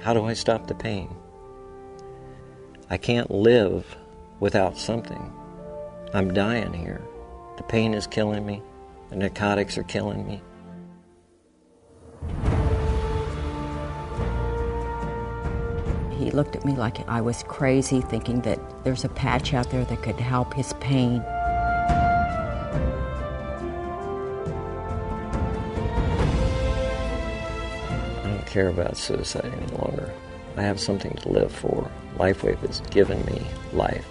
How do I stop the pain? I can't live without something. I'm dying here. The pain is killing me. The narcotics are killing me. He looked at me like I was crazy, thinking that there's a patch out there that could help his pain. I don't care about suicide any longer. I have something to live for. LifeWave has given me life.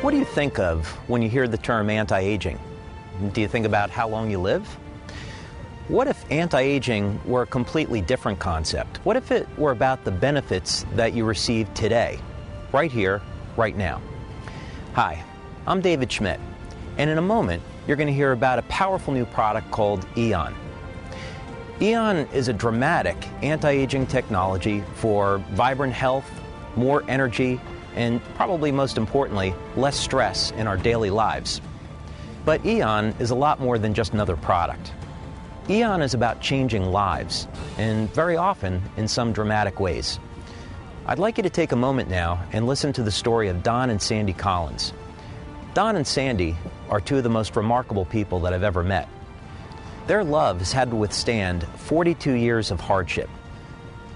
What do you think of when you hear the term anti-aging? Do you think about how long you live? What if anti-aging were a completely different concept? What if it were about the benefits that you receive today, right here, right now? Hi, I'm David Schmidt, and in a moment, you're going to hear about a powerful new product called Aeon. Aeon is a dramatic anti-aging technology for vibrant health, more energy, and probably most importantly, less stress in our daily lives. But Aeon is a lot more than just another product. Aeon is about changing lives, and very often in some dramatic ways. I'd like you to take a moment now and listen to the story of Don and Sandy Collins. Don and Sandy are two of the most remarkable people that I've ever met. Their love has had to withstand 42 years of hardship.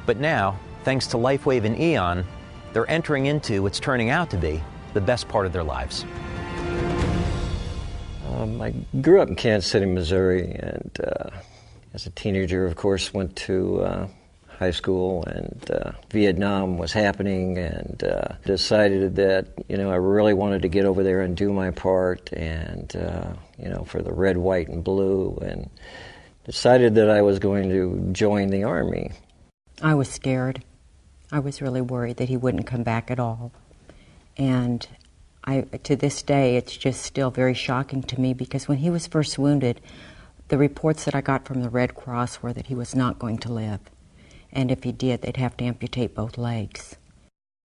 But now, thanks to LifeWave and Aeon, they're entering into what's turning out to be the best part of their lives. I grew up in Kansas City, Missouri, and as a teenager, of course, went to high school, and Vietnam was happening, and decided that, I really wanted to get over there and do my part, and, for the red, white, and blue, and decided that I was going to join the Army. I was scared. I was really worried that he wouldn't come back at all. And to this day, it's just still very shocking to me, because when he was first wounded, the reports that I got from the Red Cross were that he was not going to live. And if he did, they'd have to amputate both legs.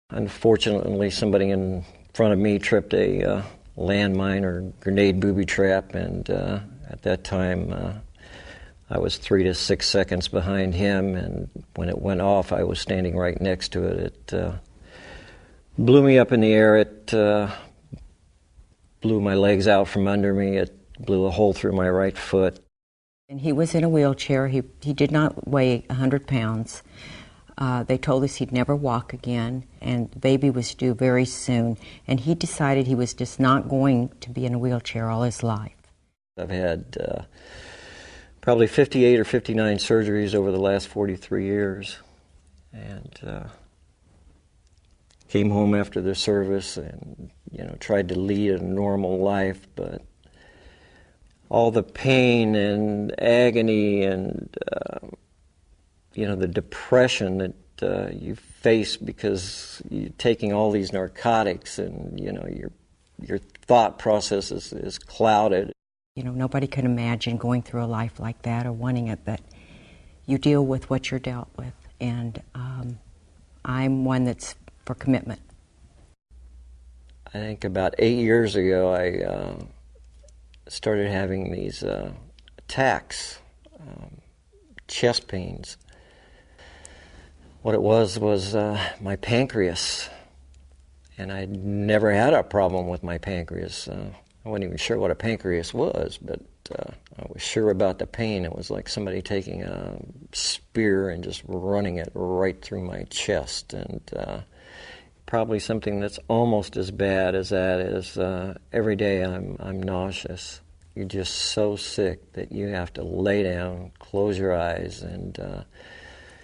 Unfortunately, somebody in front of me tripped a landmine or grenade booby trap, and at that time, I was 3 to 6 seconds behind him, and when it went off, I was standing right next to it. It blew me up in the air. It blew my legs out from under me. It blew a hole through my right foot. And he was in a wheelchair. He did not weigh 100 pounds. They told us he'd never walk again, and the baby was due very soon. And he decided he was just not going to be in a wheelchair all his life. I've had probably 58 or 59 surgeries over the last 43 years, and came home after the service and tried to lead a normal life, but all the pain and agony and the depression that you face because you're taking all these narcotics, and your thought process is clouded. Nobody can imagine going through a life like that or wanting it, but you deal with what you're dealt with. And I'm one that's for commitment. I think about 8 years ago, I started having these attacks, chest pains. What it was my pancreas, and I'd never had a problem with my pancreas. I wasn't even sure what a pancreas was, but I was sure about the pain. It was like somebody taking a spear and just running it right through my chest. And probably something that's almost as bad as that is every day I'm nauseous. You're just so sick that you have to lay down, close your eyes, and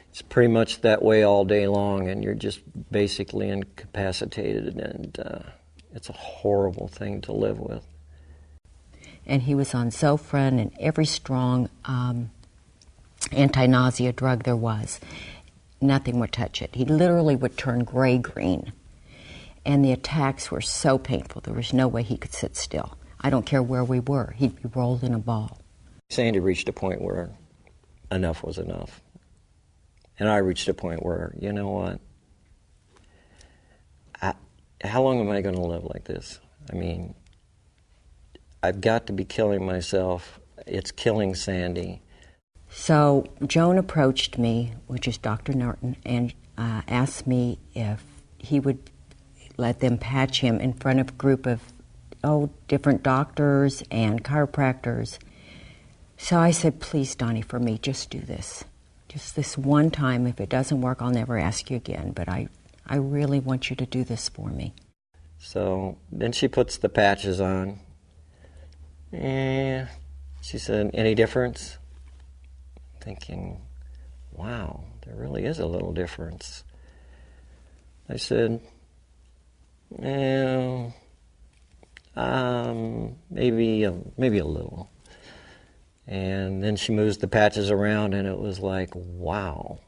it's pretty much that way all day long, and you're just basically incapacitated, and it's a horrible thing to live with. And he was on Zofran and every strong anti-nausea drug there was. Nothing would touch it. He literally would turn gray-green. And the attacks were so painful, there was no way he could sit still. I don't care where we were, he'd be rolled in a ball. Sandy reached a point where enough was enough. And I reached a point where, you know what? How long am I going to live like this? I mean, I've got to be killing myself. It's killing Sandy. So Joan approached me, which is Dr. Norton, and asked me if he would let them patch him in front of a group of different doctors and chiropractors. So I said, please, Donnie, for me, just do this. Just this one time. If it doesn't work, I'll never ask you again. But I really want you to do this for me. So then she puts the patches on. And she said, any difference? Thinking, wow, there really is a little difference. I said, maybe a little. And then she moves the patches around, and it was like, wow.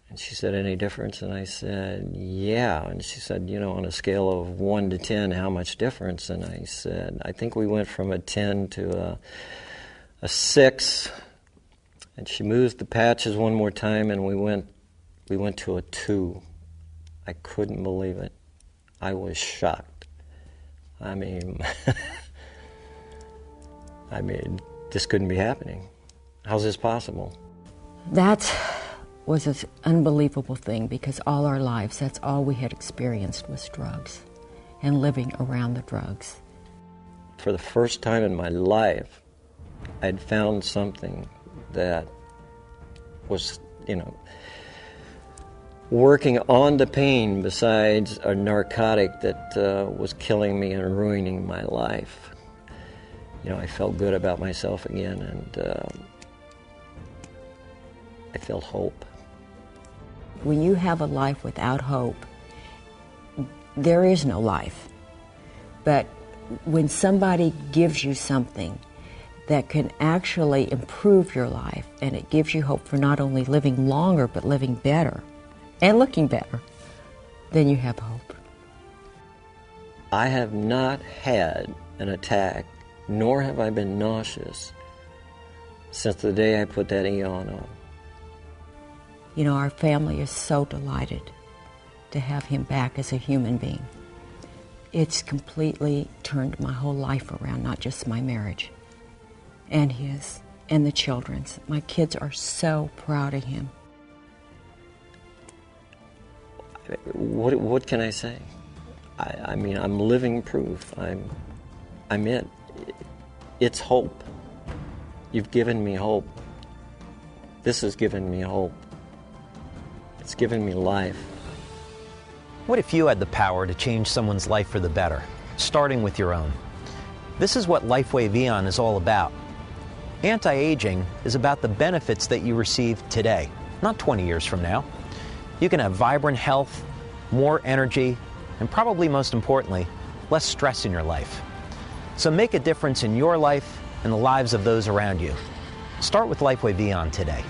And she said, any difference? And I said, yeah. And she said, on a scale of 1 to 10, how much difference? And I said, I think we went from a 10 to a 6. And she moves the patches one more time, and we went to a 2. I couldn't believe it. I was shocked. I mean, this couldn't be happening. How's this possible? That was an unbelievable thing, because all our lives, that's all we had experienced was drugs and living around the drugs. For the first time in my life, I'd found something that was, working on the pain besides a narcotic that was killing me and ruining my life. I felt good about myself again, and I felt hope. When you have a life without hope, there is no life. But when somebody gives you something that can actually improve your life, and it gives you hope for not only living longer, but living better and looking better, then you have hope. I have not had an attack, nor have I been nauseous since the day I put that Aeon on. Our family is so delighted to have him back as a human being. It's completely turned my whole life around, not just my marriage, and his, and the children's. My kids are so proud of him. What can I say? I'm living proof. I'm it. It's hope. You've given me hope. This has given me hope. It's given me life. What if you had the power to change someone's life for the better, starting with your own? This is what LifeWave Aeon is all about. Anti-aging is about the benefits that you receive today, not 20 years from now. You can have vibrant health, more energy, and probably most importantly, less stress in your life. So make a difference in your life and the lives of those around you. Start with LifeWave Aeon today.